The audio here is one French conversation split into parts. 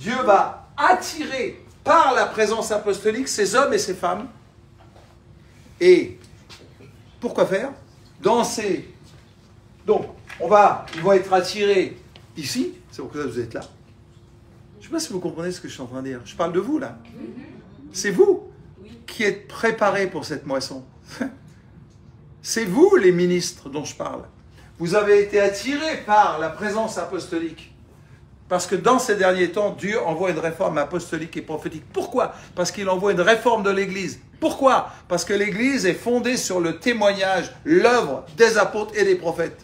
Dieu va attirer par la présence apostolique ces hommes et ces femmes. Et pourquoi faire? Danser. Donc, ils vont être attirés ici. C'est pour ça que vous êtes là. Je ne sais pas si vous comprenez ce que je suis en train de dire. Je parle de vous, là. C'est vous qui êtes préparés pour cette moisson. C'est vous, les ministres dont je parle. Vous avez été attirés par la présence apostolique. Parce que dans ces derniers temps, Dieu envoie une réforme apostolique et prophétique. Pourquoi? Parce qu'il envoie une réforme de l'Église. Pourquoi? Parce que l'Église est fondée sur le témoignage, l'œuvre des apôtres et des prophètes.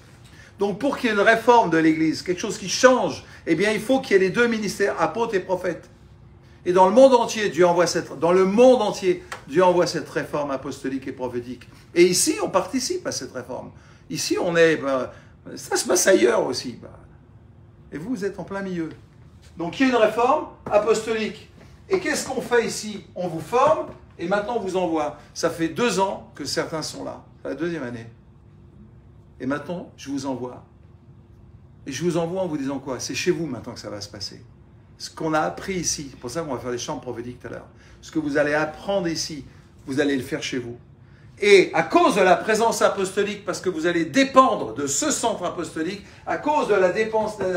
Donc pour qu'il y ait une réforme de l'Église, quelque chose qui change, eh bien il faut qu'il y ait les deux ministères, apôtres et prophètes. Et dans le monde entier, Dieu envoie cette réforme apostolique et prophétique. Et ici, on participe à cette réforme. Ici, ça se passe ailleurs aussi. Et vous êtes en plein milieu. Donc il y a une réforme apostolique. Et qu'est-ce qu'on fait ici? On vous forme et maintenant on vous envoie. Ça fait 2 ans que certains sont là. C'est la 2e année. Et maintenant, je vous envoie. Et je vous envoie en vous disant quoi? C'est chez vous maintenant que ça va se passer. Ce qu'on a appris ici, c'est pour ça qu'on va faire des chambres prophétiques tout à l'heure. Ce que vous allez apprendre ici, vous allez le faire chez vous. Et à cause de la présence apostolique, parce que vous allez dépendre de ce centre apostolique, à cause de la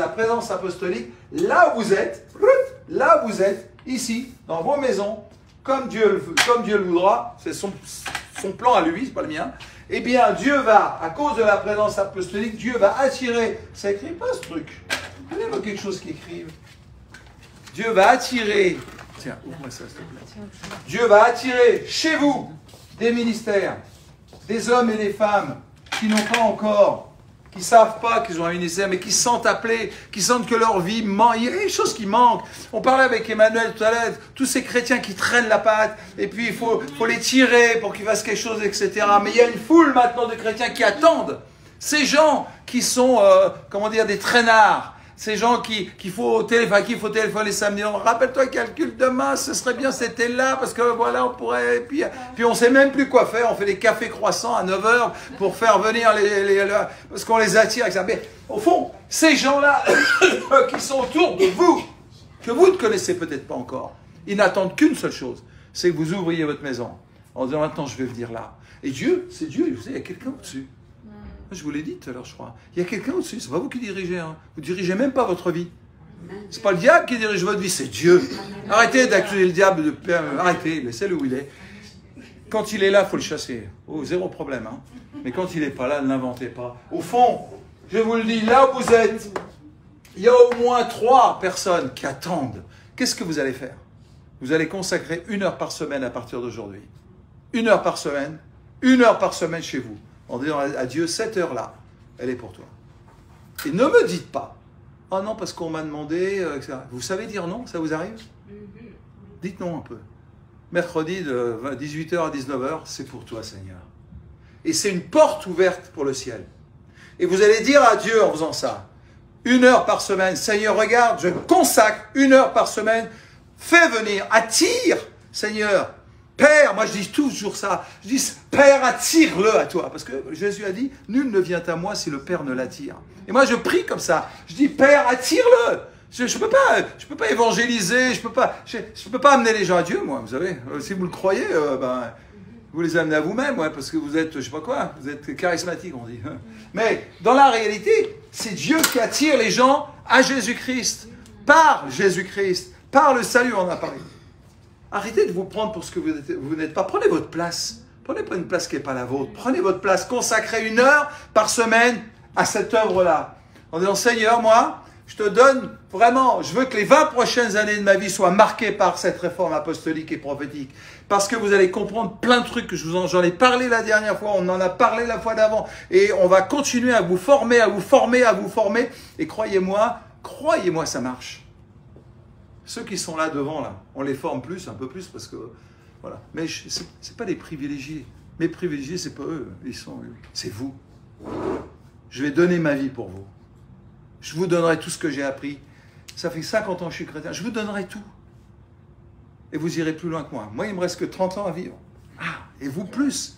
présence apostolique, là où vous êtes, ici, dans vos maisons, comme Dieu le voudra, c'est son plan à lui, c'est pas le mien, eh bien Dieu va, à cause de la présence apostolique, Dieu va attirer, ça écrit pas ce truc, donnez-moi quelque chose qui écrive. Dieu va attirer, tiens, ouvre-moi ça s'il te plaît. Dieu va attirer chez vous des ministères, des hommes et des femmes qui n'ont pas encore, qui ne savent pas qu'ils ont un ministère, mais qui se sentent appelés, qui sentent que leur vie manque. Il y a des choses qui manquent. On parlait avec Emmanuel tout à l'heure, tous ces chrétiens qui traînent la patte, et puis il faut les tirer pour qu'ils fassent quelque chose, etc. Mais il y a une foule maintenant de chrétiens qui attendent. Ces gens qui sont, des traînards. Ces gens qu'il faut téléphoner samedi. Rappelle-toi, calcule demain, ce serait bien, c'était là, parce que voilà, on pourrait. Puis on ne sait même plus quoi faire. On fait des cafés croissants à 9 h pour faire venir parce qu'on les attire, etc. Mais au fond, ces gens-là qui sont autour de vous, que vous ne connaissez peut-être pas encore, ils n'attendent qu'une seule chose, c'est que vous ouvriez votre maison en disant maintenant je vais venir là. Et Dieu, c'est Dieu, vous savez, il y a quelqu'un au-dessus. Je vous l'ai dit tout à l'heure, je crois. Il y a quelqu'un au-dessus, c'est pas vous qui dirigez. Hein. Vous dirigez même pas votre vie. C'est pas le diable qui dirige votre vie, c'est Dieu. Arrêtez d'accuser le diable, arrêtez, laissez-le où il est. Quand il est là, il faut le chasser. Oh, 0 problème. Hein. Mais quand il n'est pas là, ne l'inventez pas. Au fond, je vous le dis, là où vous êtes, il y a au moins 3 personnes qui attendent. Qu'est-ce que vous allez faire? Vous allez consacrer 1 heure par semaine à partir d'aujourd'hui. 1 heure par semaine, 1 heure par semaine chez vous. En disant à Dieu, cette heure-là, elle est pour toi. Et ne me dites pas, oh non, parce qu'on m'a demandé, etc. Vous savez dire non, ça vous arrive? Dites non un peu. Mercredi de 18 h à 19 h, c'est pour toi, Seigneur. Et c'est une porte ouverte pour le ciel. Et vous allez dire à Dieu en faisant ça, 1 heure par semaine, Seigneur, regarde, je consacre 1 heure par semaine, fais venir, attire, Seigneur, Père, moi je dis toujours ça, je dis Père, attire-le à toi, parce que Jésus a dit, nul ne vient à moi si le Père ne l'attire. Et moi je prie comme ça, je dis Père, attire-le. Je ne peux pas évangéliser, je peux pas amener les gens à Dieu, moi, vous savez. Si vous le croyez, vous les amenez à vous-même, ouais, parce que vous êtes, je sais pas quoi, vous êtes charismatique, on dit. Mais dans la réalité, c'est Dieu qui attire les gens à Jésus-Christ, par Jésus-Christ, par le salut, on en a parlé. Arrêtez de vous prendre pour ce que vous n'êtes pas. Prenez votre place. Prenez pas une place qui n'est pas la vôtre. Prenez votre place. Consacrez 1 heure par semaine à cette œuvre-là. En disant, Seigneur, moi, je te donne vraiment, je veux que les 20 prochaines années de ma vie soient marquées par cette réforme apostolique et prophétique. Parce que vous allez comprendre plein de trucs que j'en ai parlé la dernière fois, on en a parlé la fois d'avant. Et on va continuer à vous former, à vous former, à vous former. Et croyez-moi, ça marche. Ceux qui sont là devant, là, on les forme plus, un peu plus, parce que, voilà. Mais ce n'est pas des privilégiés. Mes privilégiés, ce n'est pas eux, c'est vous. Je vais donner ma vie pour vous. Je vous donnerai tout ce que j'ai appris. Ça fait 50 ans que je suis chrétien, je vous donnerai tout. Et vous irez plus loin que moi. Moi, il me reste que 30 ans à vivre. Ah, et vous plus.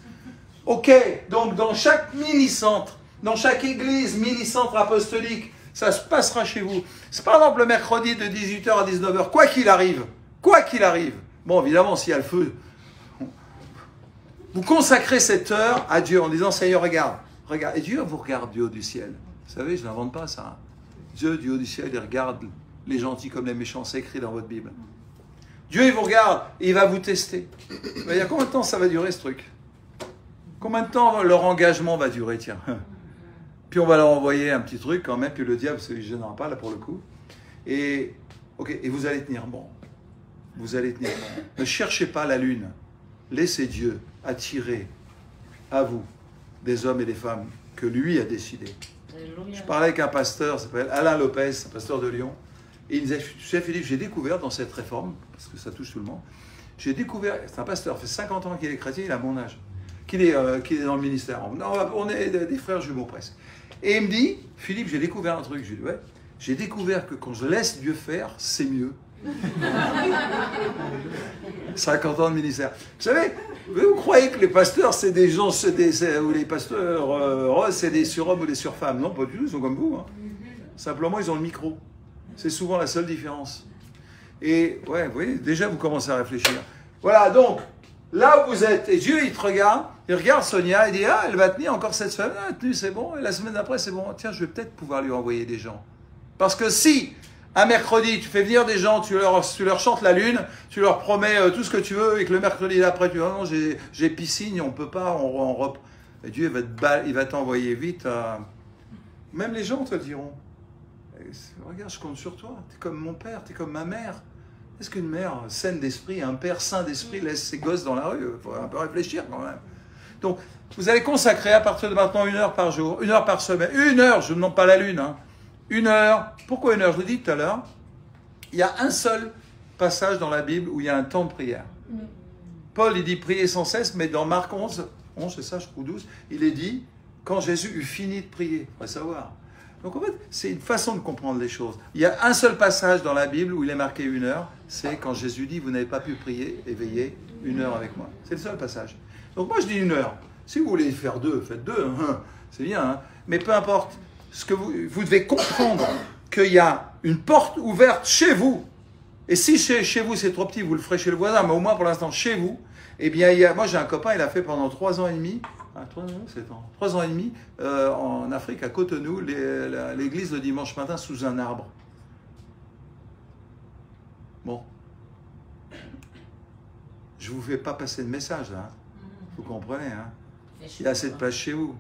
Ok, donc dans chaque mini-centre, dans chaque église mini-centre apostolique, Ça se passera chez vous. C'est par exemple le mercredi de 18h à 19h, quoi qu'il arrive. Quoi qu'il arrive. Bon, évidemment, s'il y a le feu, vous consacrez cette heure à Dieu en disant, Seigneur, regarde. Et Dieu vous regarde du haut du ciel. Vous savez, je n'invente pas ça. Dieu du haut du ciel, il regarde les gentils comme les méchants. C'est écrit dans votre Bible. Dieu, il vous regarde et il va vous tester. Mais il y a combien de temps ça va durer, ce truc? Combien de temps leur engagement va durer, tiens? Puis on va leur envoyer un petit truc quand même, puis le diable ne se gênera pas, là, pour le coup. Et, ok, et vous allez tenir bon. Vous allez tenir bon. Ne cherchez pas la lune. Laissez Dieu attirer à vous des hommes et des femmes que lui a décidés. Je parlais avec un pasteur, il s'appelle Alain Lopez, un pasteur de Lyon. Et il me disait, tu sais Philippe, j'ai découvert dans cette réforme, parce que ça touche tout le monde, j'ai découvert, c'est un pasteur, ça fait 50 ans qu'il est chrétien, il a mon âge, qu'il est dans le ministère. On est des frères jumeaux presque. Et il me dit, Philippe, j'ai découvert un truc. Je lui dis, ouais, j'ai découvert que quand je laisse Dieu faire, c'est mieux. 50 ans de ministère. Vous savez, vous croyez que les pasteurs, c'est des gens, ou les pasteurs, c'est des surhommes ou des surfemmes? Non, pas du tout, ils sont comme vous. Hein. Simplement, ils ont le micro. C'est souvent la seule différence. Et, ouais, vous voyez, déjà, vous commencez à réfléchir. Voilà, donc, là où vous êtes, et Dieu, il te regarde, il regarde Sonia, il dit, ah, elle va tenir encore cette semaine, elle a tenu, c'est bon, et la semaine d'après, c'est bon. Tiens, je vais peut-être pouvoir lui envoyer des gens. Parce que si, un mercredi, tu fais venir des gens, tu leur chantes la lune, tu leur promets tout ce que tu veux, et que le mercredi d'après, tu dis, oh non, j'ai piscine, on peut pas, on rep... Et Dieu, il va t'envoyer vite. Même les gens te le diront. Regarde, je compte sur toi. Tu es comme mon père, tu es comme ma mère. Est-ce qu'une mère saine d'esprit, un père sain d'esprit laisse ses gosses dans la rue? Il faut un peu réfléchir quand même. Donc, vous allez consacrer à partir de maintenant 1 heure par jour, 1 heure par semaine. 1 heure, je ne demande pas la lune. Hein. 1 heure. Pourquoi 1 heure? Je vous dis tout à l'heure. Il y a un seul passage dans la Bible où il y a un temps de prière. Paul, il dit prier sans cesse, mais dans Marc 11, c'est ça, je crois, 12, il est dit, quand Jésus eut fini de prier. On va savoir. Donc en fait, c'est une façon de comprendre les choses. Il y a un seul passage dans la Bible où il est marqué 1 heure, c'est quand Jésus dit, vous n'avez pas pu prier et veiller 1 heure avec moi. C'est le seul passage. Donc moi je dis 1 heure. Si vous voulez faire 2, faites 2, hein. C'est bien. Hein. Mais peu importe, ce que vous devez comprendre qu'il y a une porte ouverte chez vous. Et si chez vous c'est trop petit, vous le ferez chez le voisin, mais au moins pour l'instant chez vous, eh bien, moi j'ai un copain, il a fait pendant 3 ans et demi, 3 ans et demi, en Afrique, à Cotonou, l'église le dimanche matin sous un arbre. Bon. Je ne vous fais pas passer de message, là. Hein. Vous comprenez, hein. Il y a assez de place chez vous.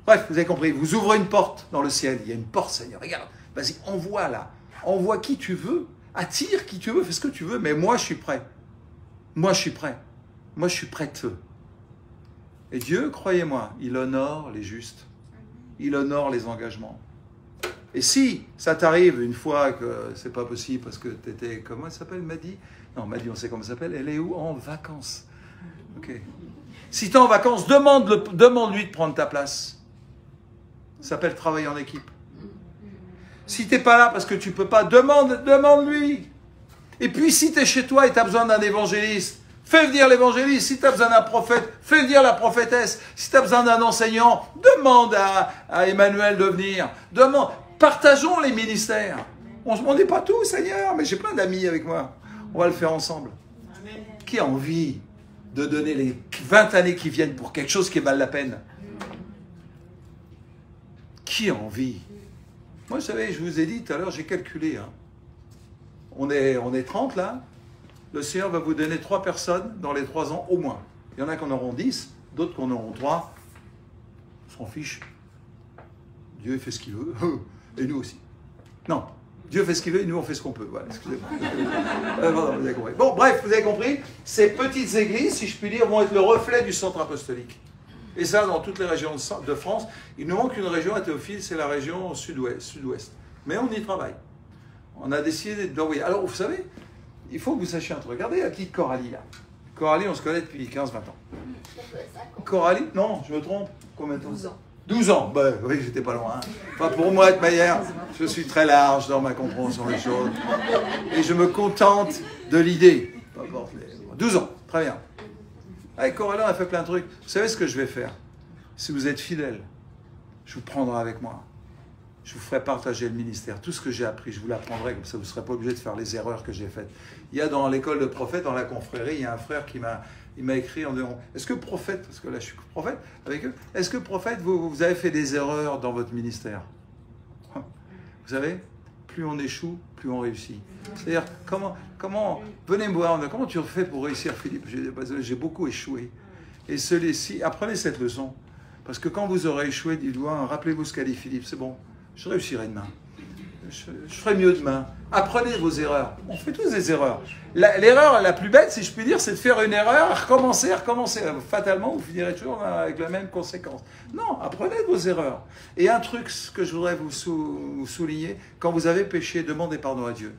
Bref, vous avez compris. Vous ouvrez une porte dans le ciel. Il y a une porte, Seigneur. Regarde, vas-y, envoie là. Envoie qui tu veux. Attire qui tu veux. Fais ce que tu veux. Mais moi, je suis prêt. Moi, je suis prêt. Moi, je suis prête. Et Dieu, croyez-moi, il honore les justes. Il honore les engagements. Et si ça t'arrive une fois que c'est pas possible parce que tu étais, comment elle s'appelle, Madi? Non, Madi, on sait comment elle s'appelle. Elle est où? En vacances. Ok. Si tu es en vacances, demande-lui de prendre ta place. Ça s'appelle travailler en équipe. Si tu n'es pas là parce que tu ne peux pas, demande-lui. Et puis si tu es chez toi et tu as besoin d'un évangéliste, fais venir l'évangéliste. Si tu as besoin d'un prophète, fais venir la prophétesse. Si tu as besoin d'un enseignant, demande à Emmanuel de venir. Partageons les ministères. On n'est pas tous, Seigneur, mais j'ai plein d'amis avec moi. On va le faire ensemble. Amen. Qui a envie de donner les 20 années qui viennent pour quelque chose qui vaut la peine? Qui a envie? Moi, vous savez, je vous ai dit tout à l'heure, j'ai calculé. Hein. On est 30 là. Le Seigneur va vous donner 3 personnes dans les 3 ans au moins. Il y en a qui en auront 10, d'autres qui en auront 3. On s'en fiche. Dieu fait ce qu'il veut. Et nous aussi. Non. Dieu fait ce qu'il veut et nous on fait ce qu'on peut. Voilà, excusez-moi. Vous avez compris. Bon, bref, vous avez compris. Ces petites églises, si je puis dire, vont être le reflet du centre apostolique. Et ça, dans toutes les régions de France. Il nous manque une région à Théophile, c'est la région sud-ouest. Mais on y travaille. On a décidé d'envoyer. Alors, vous savez, il faut que vous sachiez un truc. Regardez la petite Coralie, là. Coralie, on se connaît depuis 15-20 ans. Coralie, non, je me trompe. Combien de temps? 12 ans. 12 ans, ben oui, j'étais pas loin. Enfin, pour moi, être meilleur, je suis très large dans ma compréhension des choses. Et je me contente de l'idée. 12 ans, très bien. Avec Coralie, on a fait plein de trucs. Vous savez ce que je vais faire? Si vous êtes fidèle, je vous prendrai avec moi. je vous ferai partager le ministère. Tout ce que j'ai appris, je vous l'apprendrai, comme ça vous ne serez pas obligé de faire les erreurs que j'ai faites. Il y a dans l'école de prophète, dans la confrérie, il y a un frère qui m'a écrit en disant, est-ce que prophète, parce que là je suis prophète avec eux, est-ce que prophète, vous avez fait des erreurs dans votre ministère? Vous savez, plus on échoue, plus on réussit. C'est-à-dire, venez me voir, comment tu fais pour réussir, Philippe? J'ai beaucoup échoué. Et celui-ci, apprenez cette leçon. Parce que quand vous aurez échoué, dites-moi, rappelez-vous ce qu'a dit Philippe, c'est bon, je réussirai demain. Je ferai mieux demain. Apprenez vos erreurs. On fait tous des erreurs. L'erreur la plus bête, si je puis dire, c'est de faire une erreur, recommencer. Fatalement, vous finirez toujours avec la même conséquence. Non, apprenez vos erreurs. Et un truc que je voudrais vous souligner, quand vous avez péché, demandez pardon à Dieu.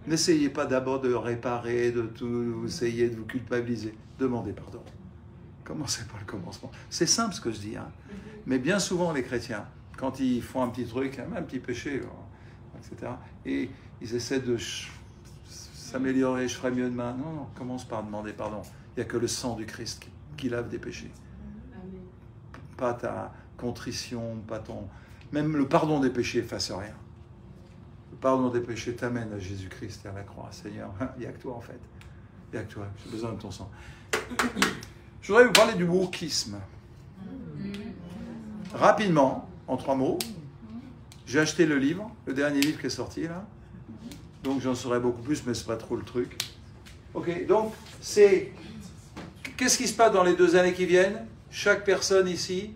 N'essayez pas d'abord de réparer, de tout, essayez de vous culpabiliser. Demandez pardon. Commencez par le commencement. C'est simple ce que je dis, hein. Mais bien souvent, les chrétiens, quand ils font un petit truc, un petit péché, etc., et ils essaient de s'améliorer, je ferai mieux demain. Non, non, commence par demander pardon. Il n'y a que le sang du Christ qui lave des péchés. Amen. Pas ta contrition, pas ton... Même le pardon des péchés efface rien. Le pardon des péchés t'amène à Jésus-Christ et à la croix. Seigneur, il n'y a que toi en fait. Il n'y a que toi, j'ai besoin de ton sang. Je voudrais vous parler du wokisme. Rapidement, en 3 mots, j'ai acheté le livre, le dernier livre qui est sorti là. Donc j'en saurai beaucoup plus, mais ce n'est pas trop le truc. Ok, donc c'est... Qu'est-ce qui se passe dans les 2 années qui viennent? Chaque personne ici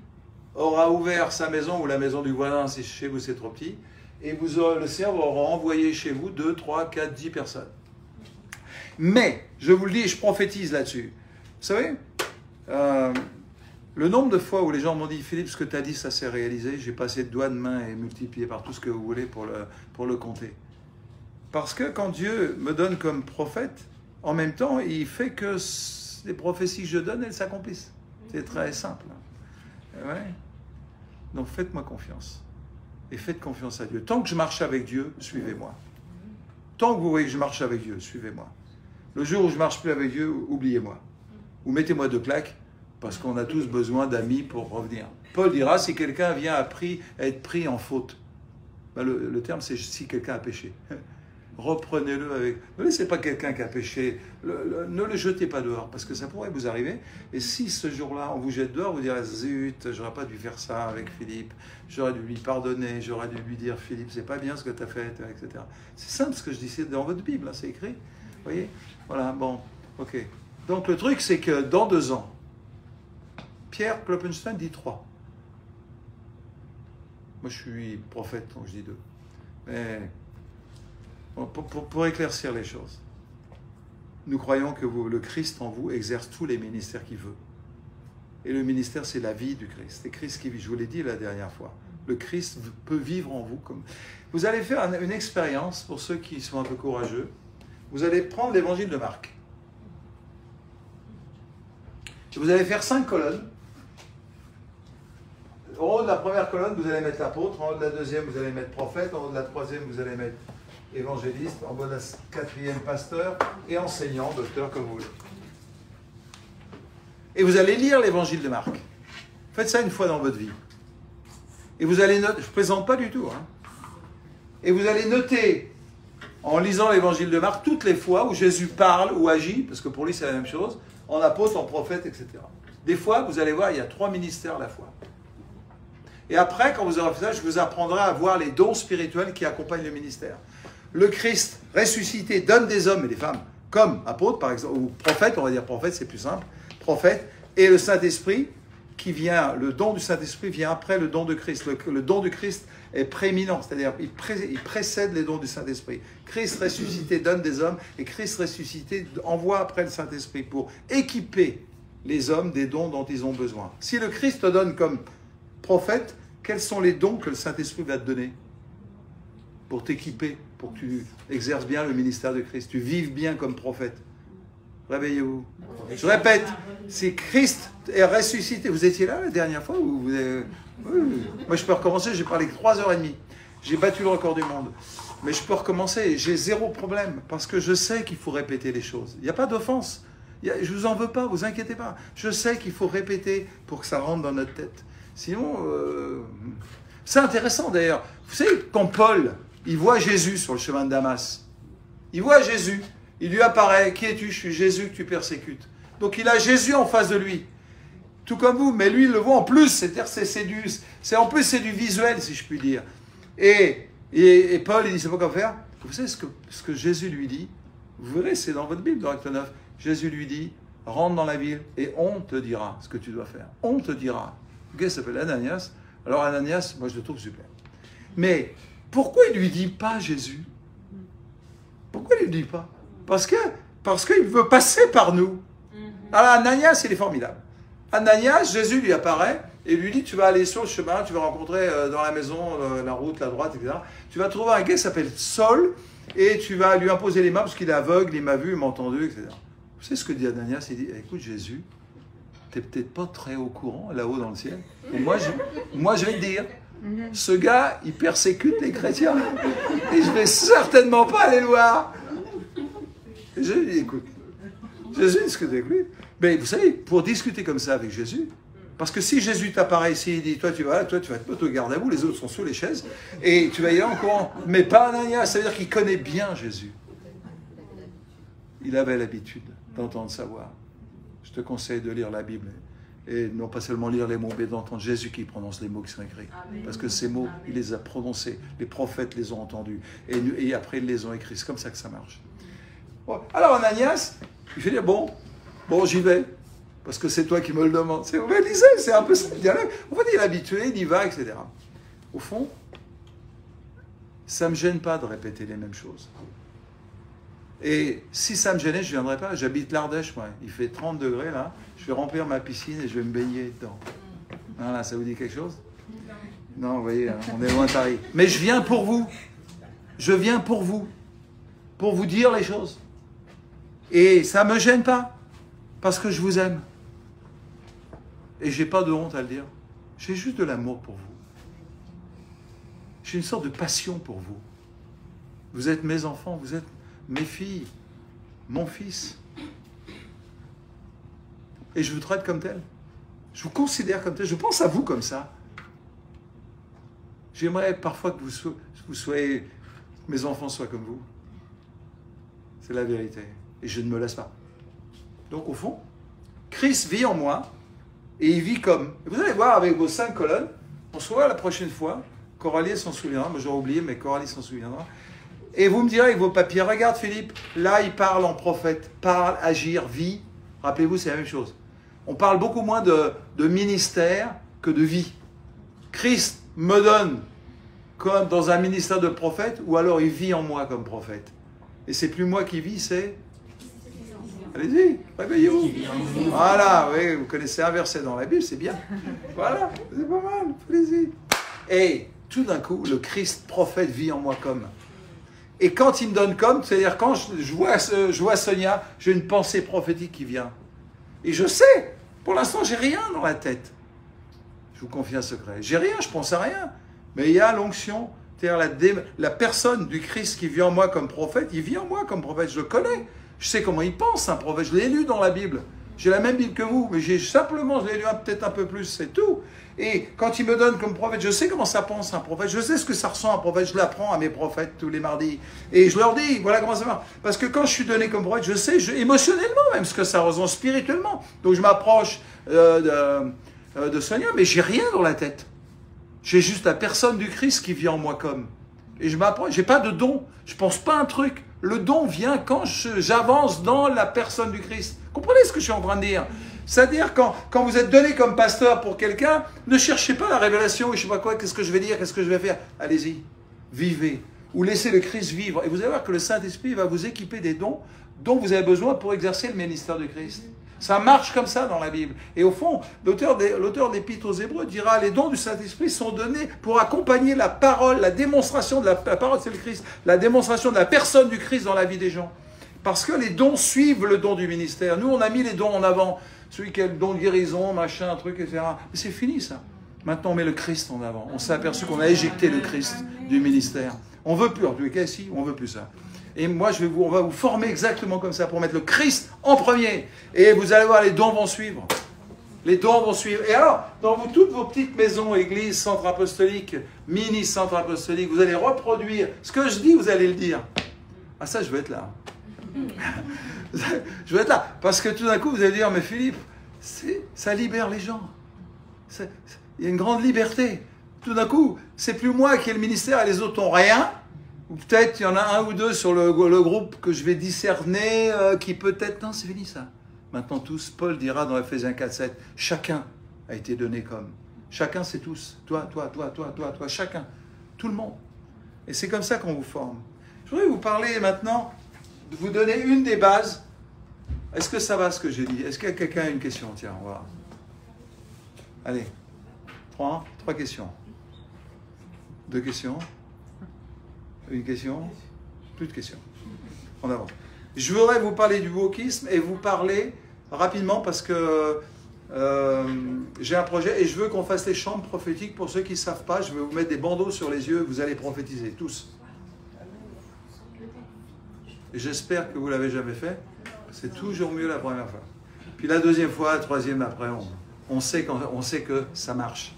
aura ouvert sa maison ou la maison du voisin si chez vous c'est trop petit. Et vous aurez, le Seigneur aura envoyé chez vous 2, 3, 4, 10 personnes. Mais, je vous le dis, je prophétise là-dessus. Vous savez, le nombre de fois où les gens m'ont dit « Philippe, ce que tu as dit, ça s'est réalisé. J'ai passé de doigts de main et multiplié par tout ce que vous voulez pour le compter. » Parce que quand Dieu me donne comme prophète, en même temps, il fait que les prophéties que je donne, elles s'accomplissent. C'est très simple. Ouais. Donc faites-moi confiance. Et faites confiance à Dieu. Tant que je marche avec Dieu, suivez-moi. Tant que vous voyez que je marche avec Dieu, suivez-moi. Le jour où je ne marche plus avec Dieu, oubliez-moi. Ou mettez-moi 2 claques, parce qu'on a tous besoin d'amis pour revenir. Paul dira, si quelqu'un vient à être pris en faute, ben le terme c'est si quelqu'un a péché. Reprenez-le avec... Ne laissez pas quelqu'un qui a péché, ne le jetez pas dehors, parce que ça pourrait vous arriver. Et si ce jour-là, on vous jette dehors, vous direz, zut, j'aurais pas dû faire ça avec Philippe, j'aurais dû lui pardonner, j'aurais dû lui dire, Philippe, c'est pas bien ce que tu as fait, etc. C'est simple ce que je dis, c'est dans votre Bible, hein, c'est écrit. Vous voyez? Voilà, bon, ok. Donc le truc, c'est que dans 2 ans, Pierre Kloppenstein dit 3. Moi, je suis prophète, donc je dis 2. Mais... Pour éclaircir les choses, nous croyons que le Christ en vous exerce tous les ministères qu'il veut. Et le ministère, c'est la vie du Christ. C'est Christ qui vit, je vous l'ai dit la dernière fois. Le Christ peut vivre en vous. Vous allez faire une expérience, pour ceux qui sont un peu courageux. Vous allez prendre l'évangile de Marc. Et vous allez faire 5 colonnes. En haut de la première colonne, vous allez mettre l'apôtre. En haut de la deuxième, vous allez mettre prophète. En haut de la troisième, vous allez mettre évangéliste, en bas de la 4e, pasteur, et enseignant, docteur, comme vous voulez. Et vous allez lire l'évangile de Marc. Faites ça une fois dans votre vie. Et vous allez noter, je ne présente pas du tout, hein. Et vous allez noter, en lisant l'évangile de Marc, toutes les fois où Jésus parle ou agit, parce que pour lui c'est la même chose, en apôtre, en prophète, etc. Des fois, vous allez voir, il y a 3 ministères à la fois. Et après, quand vous aurez fait ça, je vous apprendrai à voir les dons spirituels qui accompagnent le ministère. Le Christ ressuscité donne des hommes et des femmes comme apôtres, par exemple, ou prophètes, on va dire prophète, c'est plus simple, prophète, et le Saint-Esprit qui vient, le don du Saint-Esprit vient après le don de Christ. Le don du Christ est prééminent, c'est-à-dire il précède les dons du Saint-Esprit. Christ ressuscité donne des hommes et Christ ressuscité envoie après le Saint-Esprit pour équiper les hommes des dons dont ils ont besoin. Si le Christ te donne comme prophète, quels sont les dons que le Saint-Esprit va te donner pour t'équiper, pour que tu exerces bien le ministère de Christ, tu vives bien comme prophète? Réveillez-vous. Je répète, si Christ est ressuscité, vous étiez là la dernière fois ou vous avez... Oui. Moi je peux recommencer, j'ai parlé que 3h30. J'ai battu le record du monde. Mais je peux recommencer, j'ai 0 problème, parce que je sais qu'il faut répéter les choses. Il n'y a pas d'offense. Je ne vous en veux pas, vous inquiétez pas. Je sais qu'il faut répéter pour que ça rentre dans notre tête. Sinon, C'est intéressant d'ailleurs. Vous savez, quand Paul, il voit Jésus sur le chemin de Damas, il voit Jésus, il lui apparaît, qui es-tu? Je suis Jésus que tu persécutes. Donc il a Jésus en face de lui, tout comme vous, mais lui il le voit en plus, c'est-à-dire en plus c'est du visuel si je puis dire. Et Paul il dit, c'est pas quoi faire. Vous savez ce que Jésus lui dit, vous verrez, c'est dans votre Bible, dans Acte 9, Jésus lui dit, rentre dans la ville et on te dira ce que tu dois faire. On te dira. Le gars s'appelle Ananias. Alors Ananias, moi je le trouve super. Mais pourquoi il ne lui dit pas Jésus? Pourquoi il ne lui dit pas? Parce qu'il veut passer par nous. Alors Ananias, il est formidable. Ananias, Jésus lui apparaît et lui dit, tu vas aller sur le chemin, tu vas rencontrer dans la maison, la route, la droite, etc. Tu vas trouver un gars qui s'appelle Saul et tu vas lui imposer les mains parce qu'il est aveugle, il m'a vu, il m'a entendu, etc. Vous savez ce que dit Ananias? Il dit, écoute Jésus, tu n'es peut-être pas très au courant là-haut dans le ciel. Et moi, je vais te dire, ce gars, il persécute les chrétiens. Et je ne vais certainement pas aller le voir. Et je lui dis, écoute, Jésus, discute avec lui. Mais vous savez, pour discuter comme ça avec Jésus, parce que si Jésus t'apparaît ici, il dit, toi tu vas te mettre au garde à vous, les autres sont sous les chaises, et tu vas y aller en courant. Mais pas Ananias, ça veut dire qu'il connaît bien Jésus. Il avait l'habitude d'entendre sa voix. Je te conseille de lire la Bible. Et non pas seulement lire les mots, mais d'entendre Jésus qui prononce les mots qui sont écrits. Parce que ces mots, il les a prononcés. Les prophètes les ont entendus. Et après, ils les ont écrits. C'est comme ça que ça marche. Bon. Alors Ananias, il fait dire, bon, j'y vais. Parce que c'est toi qui me le demandes. C'est un peu ça le dialogue. On va dire, il est habitué, il y va, etc. Au fond, ça ne me gêne pas de répéter les mêmes choses. Et si ça me gênait, je ne viendrais pas. J'habite l'Ardèche, moi. Il fait 30 degrés, là. Je vais remplir ma piscine et je vais me baigner dedans. Voilà, ça vous dit quelque chose? Non, vous voyez, on est loin de Paris. Mais je viens pour vous. Je viens pour vous. Pour vous dire les choses. Et ça ne me gêne pas. Parce que je vous aime. Et je n'ai pas de honte à le dire. J'ai juste de l'amour pour vous. J'ai une sorte de passion pour vous. Vous êtes mes enfants, vous êtes mes filles, mon fils. Et je vous traite comme tel. Je vous considère comme tel. Je pense à vous comme ça. J'aimerais parfois que vous soyez, mes enfants soient comme vous. C'est la vérité. Et je ne me laisse pas. Donc au fond, Christ vit en moi et il vit comme. Vous allez voir avec vos 5 colonnes, on se voit la prochaine fois. Coralie s'en souviendra. Moi j'aurais oublié, mais Coralie s'en souviendra. Et vous me direz avec vos papiers, regarde Philippe, là il parle en prophète, parle, agir, vie. Rappelez-vous, c'est la même chose. On parle beaucoup moins de ministère que de vie. Christ me donne comme dans un ministère de prophète, ou alors il vit en moi comme prophète. Et c'est plus moi qui vis, c'est... Allez-y, réveillez-vous. Voilà, oui, vous connaissez un verset dans la Bible, c'est bien. Voilà, c'est pas mal, allez-y. Et tout d'un coup, le Christ prophète vit en moi comme... Et quand il me donne comme, c'est-à-dire quand je vois Sonia, j'ai une pensée prophétique qui vient. Et je sais, pour l'instant, j'ai rien dans la tête. Je vous confie un secret. J'ai rien, je pense à rien. Mais il y a l'onction, c'est-à-dire la personne du Christ qui vit en moi comme prophète, il vit en moi comme prophète, je le connais. Je sais comment il pense, un prophète. Je l'ai lu dans la Bible. J'ai la même Bible que vous, mais je l'ai lu peut-être un peu plus, c'est tout. Et quand il me donne comme prophète, je sais comment ça pense un prophète, je sais ce que ça ressent un prophète, je l'apprends à mes prophètes tous les mardis. Et je leur dis, voilà comment ça va. Parce que quand je suis donné comme prophète, je sais émotionnellement même ce que ça ressent, spirituellement. Donc je m'approche de Sonia, mais j'ai rien dans la tête. J'ai juste la personne du Christ qui vit en moi comme. Et je m'approche, j'ai pas de don, je pense pas un truc. Le don vient quand j'avance dans la personne du Christ. Comprenez ce que je suis en train de dire? C'est-à-dire, quand vous êtes donné comme pasteur pour quelqu'un, ne cherchez pas la révélation, je ne sais pas quoi, qu'est-ce que je vais dire, qu'est-ce que je vais faire. Allez-y, vivez, ou laissez le Christ vivre. Et vous allez voir que le Saint-Esprit va vous équiper des dons dont vous avez besoin pour exercer le ministère du Christ. Ça marche comme ça dans la Bible. Et au fond, l'auteur d'Épître aux Hébreux dira, les dons du Saint-Esprit sont donnés pour accompagner la parole, la démonstration de la parole, c'est le Christ, la démonstration de la personne du Christ dans la vie des gens. Parce que les dons suivent le don du ministère. Nous, on a mis les dons en avant. Celui qui a le don de guérison, machin, un truc, etc. Mais c'est fini, ça. Maintenant, on met le Christ en avant. On s'est aperçu qu'on a éjecté le Christ du ministère. On veut plus, en tout cas, si, on veut plus ça. Et moi, on va vous former exactement comme ça, pour mettre le Christ en premier. Et vous allez voir, les dons vont suivre. Les dons vont suivre. Et alors, dans toutes vos petites maisons, églises, centres apostoliques, mini-centres apostoliques, vous allez reproduire ce que je dis, vous allez le dire. Ah ça, je veux être là. Je veux être là. Parce que tout d'un coup, vous allez dire, mais Philippe, ça libère les gens. Il y a une grande liberté. Tout d'un coup, c'est plus moi qui ai le ministère et les autres n'ont rien. Ou peut-être il y en a un ou deux sur le groupe que je vais discerner, qui peut-être... Non, c'est fini ça. Maintenant tous, Paul dira dans Ephésiens 4:7, chacun a été donné comme. Chacun c'est tous. Toi, chacun. Tout le monde. Et c'est comme ça qu'on vous forme. Je voudrais vous parler maintenant, de vous donner une des bases. Est-ce que ça va ce que j'ai dit? Est-ce qu'il y a quelqu'un a une question? Tiens, on va voir. Allez. 3 questions. 2 questions. Une question? Plus de questions. En avant. Je voudrais vous parler du wokisme et vous parler rapidement parce que j'ai un projet et je veux qu'on fasse les chambres prophétiques. Pour ceux qui ne savent pas, je vais vous mettre des bandeaux sur les yeux, vous allez prophétiser, tous. Et j'espère que vous ne l'avez jamais fait. C'est toujours mieux la première fois. Puis la deuxième fois, la troisième après, on sait que ça marche.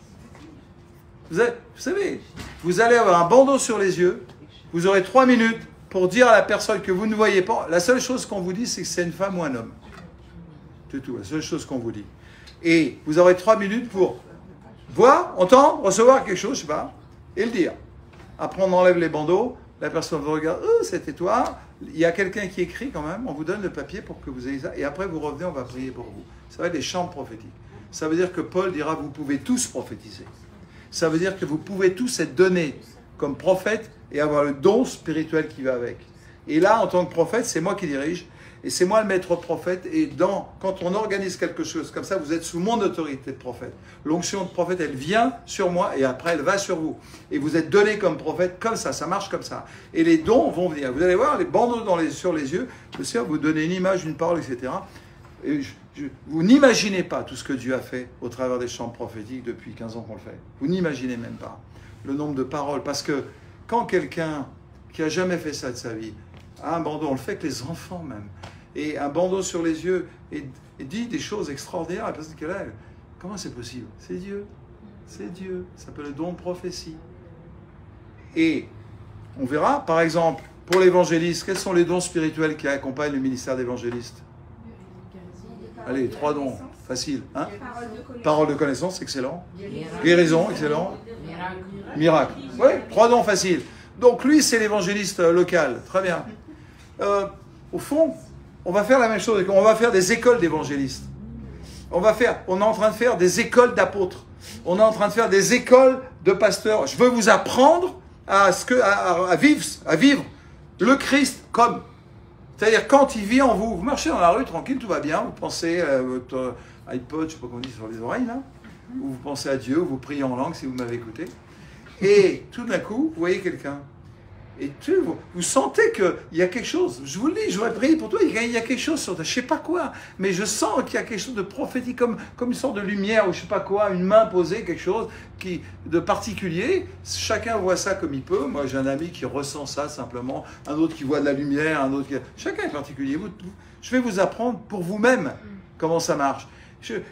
Vous savez, vous allez avoir un bandeau sur les yeux, vous aurez 3 minutes pour dire à la personne que vous ne voyez pas. La seule chose qu'on vous dit, c'est que c'est une femme ou un homme. C'est tout, la seule chose qu'on vous dit. Et vous aurez 3 minutes pour voir, entendre, recevoir quelque chose, je ne sais pas, et le dire. Après, on enlève les bandeaux, la personne vous regarde, oh, c'était toi. Il y a quelqu'un qui écrit quand même, on vous donne le papier pour que vous ayez ça, et après vous revenez, on va prier pour vous. Ça va être les chambres prophétiques. Ça veut dire que Paul dira, vous pouvez tous prophétiser. Ça veut dire que vous pouvez tous être donnés comme prophète et avoir le don spirituel qui va avec. Et là, en tant que prophète, c'est moi qui dirige, et c'est moi le maître prophète, et quand on organise quelque chose comme ça, vous êtes sous mon autorité de prophète. L'onction de prophète, elle vient sur moi, et après, elle va sur vous. Et vous êtes donné comme prophète, comme ça marche comme ça. Et les dons vont venir. Vous allez voir, les bandeaux sur les yeux, le Seigneur vous donner une image, une parole, etc. Et vous n'imaginez pas tout ce que Dieu a fait au travers des chambres prophétiques depuis 15 ans qu'on le fait. Vous n'imaginez même pas le nombre de paroles. Parce que quand quelqu'un qui n'a jamais fait ça de sa vie a un bandeau, on le fait avec les enfants même, et un bandeau sur les yeux, et dit des choses extraordinaires, la personne qu'elle a, comment c'est possible? C'est Dieu. C'est Dieu. Ça s'appelle le don de prophétie. Et on verra, par exemple, pour l'évangéliste, quels sont les dons spirituels qui accompagnent le ministère d'évangéliste? Allez, 3 dons, facile. Hein? Parole de connaissance, excellent. Guérison, excellent. Miracle. Oui, 3 dons faciles. Donc lui, c'est l'évangéliste local. Très bien. Au fond, on va faire la même chose. On va faire des écoles d'évangélistes. On est en train de faire des écoles d'apôtres. On est en train de faire des écoles de pasteurs. Je veux vous apprendre à vivre le Christ comme... C'est-à-dire, quand il vit en vous, vous marchez dans la rue, tranquille, tout va bien, vous pensez à votre iPod, je ne sais pas comment on dit, sur les oreilles, là, ou vous pensez à Dieu, ou vous priez en langue, si vous m'avez écouté, et tout d'un coup, vous voyez quelqu'un, et vous sentez qu'il y a quelque chose, je vous le dis, je voudrais prier pour toi, il y a quelque chose sur toi, je ne sais pas quoi, mais je sens qu'il y a quelque chose de prophétique, comme une sorte de lumière, ou je ne sais pas quoi, une main posée, quelque chose de particulier. Chacun voit ça comme il peut. Moi, j'ai un ami qui ressent ça simplement, un autre qui voit de la lumière, un autre qui... Chacun est particulier. Je vais vous apprendre pour vous-même comment ça marche.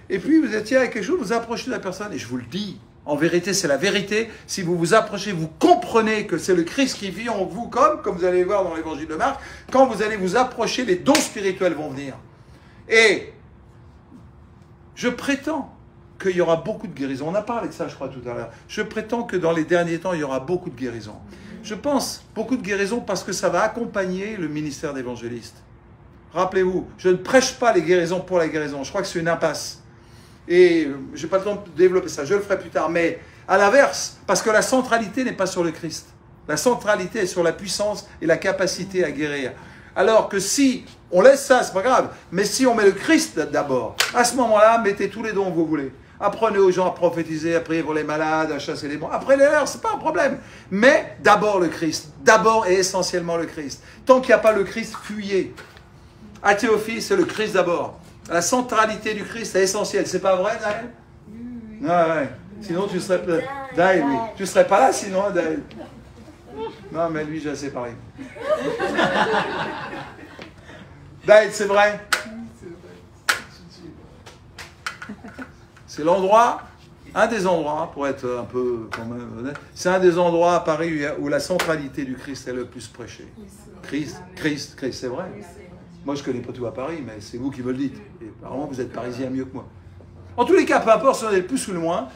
Et puis, vous étiez avec quelque chose, vous approchez de la personne, et je vous le dis, en vérité, c'est la vérité. Si vous vous approchez, vous comprenez que c'est le Christ qui vit en vous, comme vous allez voir dans l'évangile de Marc. Quand vous allez vous approcher, les dons spirituels vont venir. Et je prétends qu'il y aura beaucoup de guérisons. On a parlé de ça, je crois, tout à l'heure. Je prétends que dans les derniers temps, il y aura beaucoup de guérisons. Je pense beaucoup de guérisons parce que ça va accompagner le ministère d'évangéliste. Rappelez-vous, je ne prêche pas les guérisons pour la guérison. Je crois que c'est une impasse. Et je n'ai pas le temps de développer ça, je le ferai plus tard. Mais à l'inverse, parce que la centralité n'est pas sur le Christ. La centralité est sur la puissance et la capacité à guérir. Alors que si on laisse ça, c'est pas grave. Mais si on met le Christ d'abord, à ce moment-là, mettez tous les dons que vous voulez. Apprenez aux gens à prophétiser, à prier pour les malades, à chasser les bons. Après les leurs, c'est pas un problème. Mais d'abord le Christ. D'abord et essentiellement le Christ. Tant qu'il n'y a pas le Christ, fuyez. À Théophile, c'est le Christ d'abord. La centralité du Christ est essentielle. C'est pas vrai, Daël? Oui. Ah, ouais. Sinon, tu serais... Daël, oui. Tu serais pas là sinon, Daël. Non, mais lui, j'ai assez parlé. Daël, c'est vrai? C'est l'endroit, un des endroits, pour être un peu quand même honnête, c'est un des endroits à Paris où la centralité du Christ est le plus prêchée. Christ, c'est vrai. Moi, je ne connais pas tout à Paris, mais c'est vous qui me le dites. Et apparemment, vous êtes parisien mieux que moi. En tous les cas, peu importe si on est le plus ou le moins,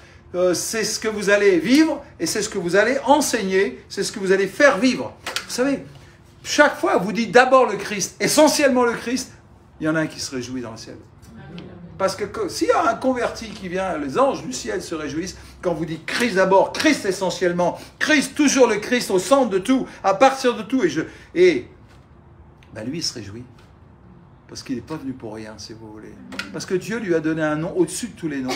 c'est ce que vous allez vivre et c'est ce que vous allez enseigner, c'est ce que vous allez faire vivre. Vous savez, chaque fois, vous dites d'abord le Christ, essentiellement le Christ, il y en a un qui se réjouit dans le ciel. Parce que s'il y a un converti qui vient, les anges du ciel se réjouissent quand vous dites Christ d'abord, Christ essentiellement, Christ, toujours le Christ au centre de tout, à partir de tout. Et lui, il se réjouit. Parce qu'il n'est pas venu pour rien, si vous voulez. Parce que Dieu lui a donné un nom au-dessus de tous les noms.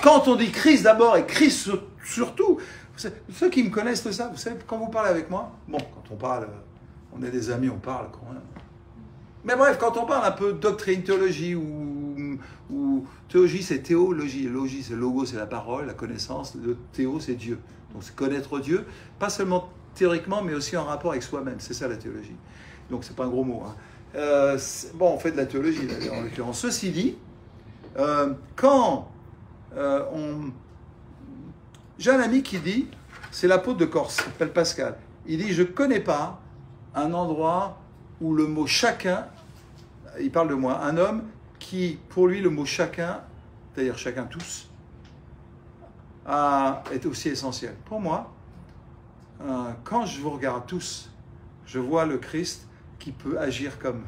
Quand on dit Christ d'abord et Christ surtout, ceux qui me connaissent de ça, vous savez, quand vous parlez avec moi, bon, quand on parle, on est des amis, on parle quand même. Mais bref, quand on parle un peu de doctrine, théologie, ou théologie, c'est théologie. Logie, c'est logo, c'est la parole, la connaissance. Le théo, c'est Dieu. Donc c'est connaître Dieu, pas seulement théoriquement, mais aussi en rapport avec soi-même. C'est ça la théologie. Donc c'est pas un gros mot, hein. On fait de la théologie en l'occurrence. Ceci dit, j'ai un ami qui dit, c'est l'apôtre de Corse, il s'appelle Pascal, il dit, je ne connais pas un endroit où le mot chacun, il parle de moi, un homme qui, pour lui, le mot chacun, c'est-à-dire chacun tous, est aussi essentiel. Pour moi, quand je vous regarde tous, je vois le Christ qui peut agir comme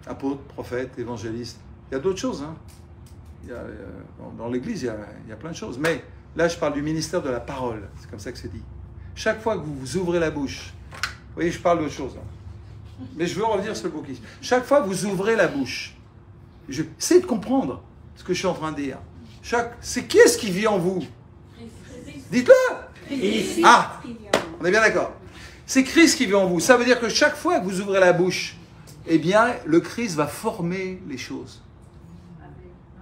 apôtre, prophète, évangéliste. Il y a d'autres choses. Hein. Dans l'Église, il y a plein de choses. Mais là, je parle du ministère de la parole. C'est comme ça que c'est dit. Chaque fois que vous ouvrez la bouche, vous voyez, je parle d'autre chose. Hein. Mais je veux revenir sur le bouquet. Chaque fois que vous ouvrez la bouche, essayez de comprendre ce que je suis en train de dire. C'est qui est-ce qui vit en vous? Dites-le. Ah, on est bien d'accord. C'est Christ qui vit en vous. Ça veut dire que chaque fois que vous ouvrez la bouche, eh bien, le Christ va former les choses.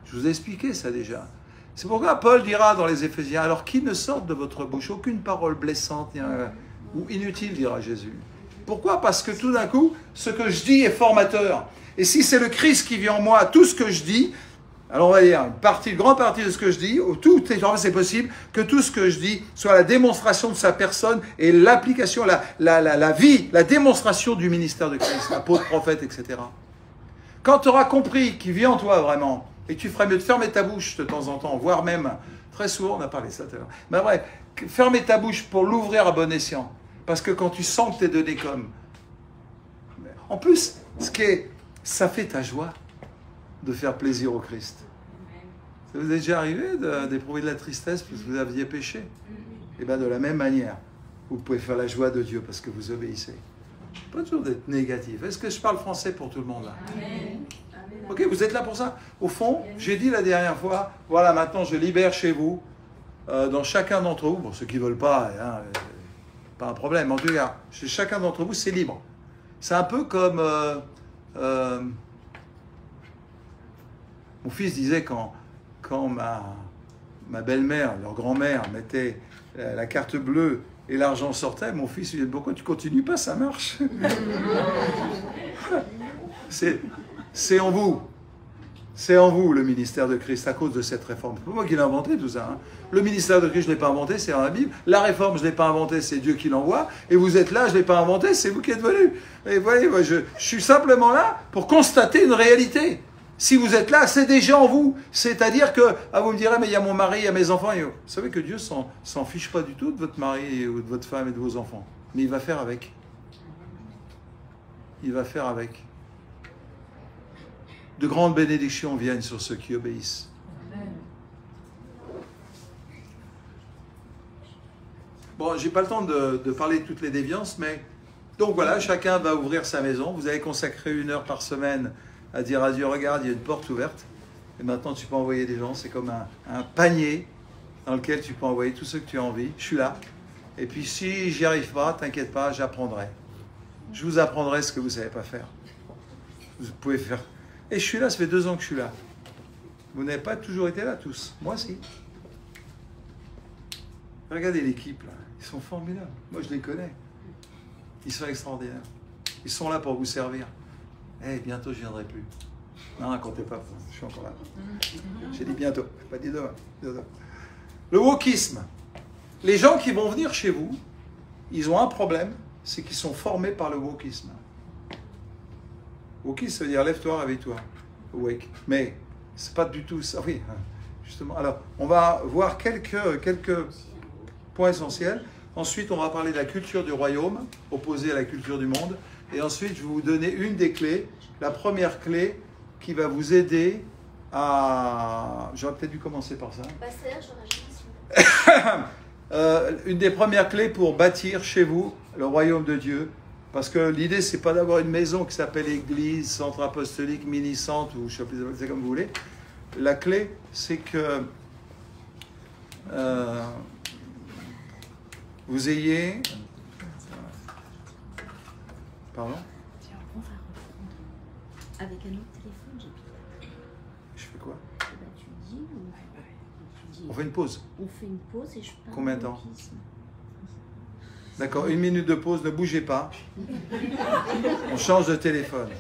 Je vous ai expliqué ça déjà. C'est pourquoi Paul dira dans les Éphésiens, alors qu'il ne sorte de votre bouche aucune parole blessante ou inutile, dira Jésus. Pourquoi? Parce que tout d'un coup, ce que je dis est formateur. Et si c'est le Christ qui vit en moi, tout ce que je dis, alors on va dire, une grande partie de ce que je dis, c'est possible que tout ce que je dis soit la démonstration de sa personne et l'application, la vie, la démonstration du ministère de Christ, apôtre, prophète, etc. Quand tu auras compris qu'il vit en toi vraiment, et tu ferais mieux de fermer ta bouche de temps en temps, voire même, très souvent, on a parlé de ça tout à l'heure, mais bref, fermer ta bouche pour l'ouvrir à bon escient. Parce que quand tu sens que tu es donné comme... En plus, ça fait ta joie de faire plaisir au Christ. Ça vous est déjà arrivé d'éprouver de la tristesse parce que vous aviez péché? Et bien de la même manière, vous pouvez faire la joie de Dieu parce que vous obéissez. Pas toujours d'être négatif. Est-ce que je parle français pour tout le monde là? Amen. Ok, vous êtes là pour ça? Au fond, j'ai dit la dernière fois, voilà, maintenant je libère chez vous, dans chacun d'entre vous, pour ceux qui ne veulent pas, hein, pas un problème, en tout cas, chez chacun d'entre vous, c'est libre. C'est un peu comme... mon fils disait quand ma belle-mère, leur grand-mère, mettait la carte bleue et l'argent sortait, mon fils lui disait, pourquoi tu continues pas, ça marche. C'est en vous. C'est en vous le ministère de Christ à cause de cette réforme. C'est pas moi qui l'ai inventé tout ça. Hein. Le ministère de Christ, je ne l'ai pas inventé, c'est dans la Bible. La réforme, je ne l'ai pas inventée, c'est Dieu qui l'envoie. Et vous êtes là, je ne l'ai pas inventé, c'est vous qui êtes venus. Et vous voyez, moi, je suis simplement là pour constater une réalité. Si vous êtes là, c'est déjà en vous. C'est-à-dire que, vous me direz, mais il y a mon mari, il y a mes enfants. Et vous savez que Dieu s'en fiche pas du tout de votre mari ou de votre femme et de vos enfants. Mais il va faire avec. Il va faire avec. De grandes bénédictions viennent sur ceux qui obéissent. Bon, j'ai pas le temps de parler de toutes les déviances, mais... Donc voilà, chacun va ouvrir sa maison. Vous allez consacrer 1 heure par semaine à dire à Dieu, regarde, il y a une porte ouverte. Et maintenant, tu peux envoyer des gens. C'est comme un panier dans lequel tu peux envoyer tous ceux que tu as envie. Je suis là. Et puis, si j'y arrive pas, t'inquiète pas, j'apprendrai. Je vous apprendrai ce que vous ne savez pas faire. Vous pouvez faire... Et je suis là, ça fait 2 ans que je suis là. Vous n'avez pas toujours été là, tous. Moi, si. Regardez l'équipe, là. Ils sont formidables. Moi, je les connais. Ils sont extraordinaires. Ils sont là pour vous servir. Eh, bientôt, je ne viendrai plus. Non, racontez pas, je suis encore là. J'ai dit bientôt, je n'ai pas dit demain. Le wokisme. Les gens qui vont venir chez vous, ils ont un problème, c'est qu'ils sont formés par le wokisme. Wokisme, ça veut dire lève-toi, réveille-toi. Wake. Mais c'est pas du tout ça. Oui, justement. Alors, on va voir quelques points essentiels. Ensuite, on va parler de la culture du royaume, opposée à la culture du monde. Et ensuite, je vais vous donner une des clés. La première clé qui va vous aider à... J'aurais peut-être dû commencer par ça. Bah, c'est là, j'aurais jamais su. Une des premières clés pour bâtir chez vous le royaume de Dieu. Parce que l'idée, c'est pas d'avoir une maison qui s'appelle église, centre apostolique, mini-centre, ou je sais pas, c'est comme vous voulez. La clé, c'est que vous ayez... Pardon? Tiens, on va reprendre avec un autre téléphone, j'ai plus. Je fais quoi? Eh ben, tu dis, tu dis, On fait une pause. on fait une pause et je parle. Combien de temps? wokisme. D'accord, 1 minute de pause, ne bougez pas. On change de téléphone.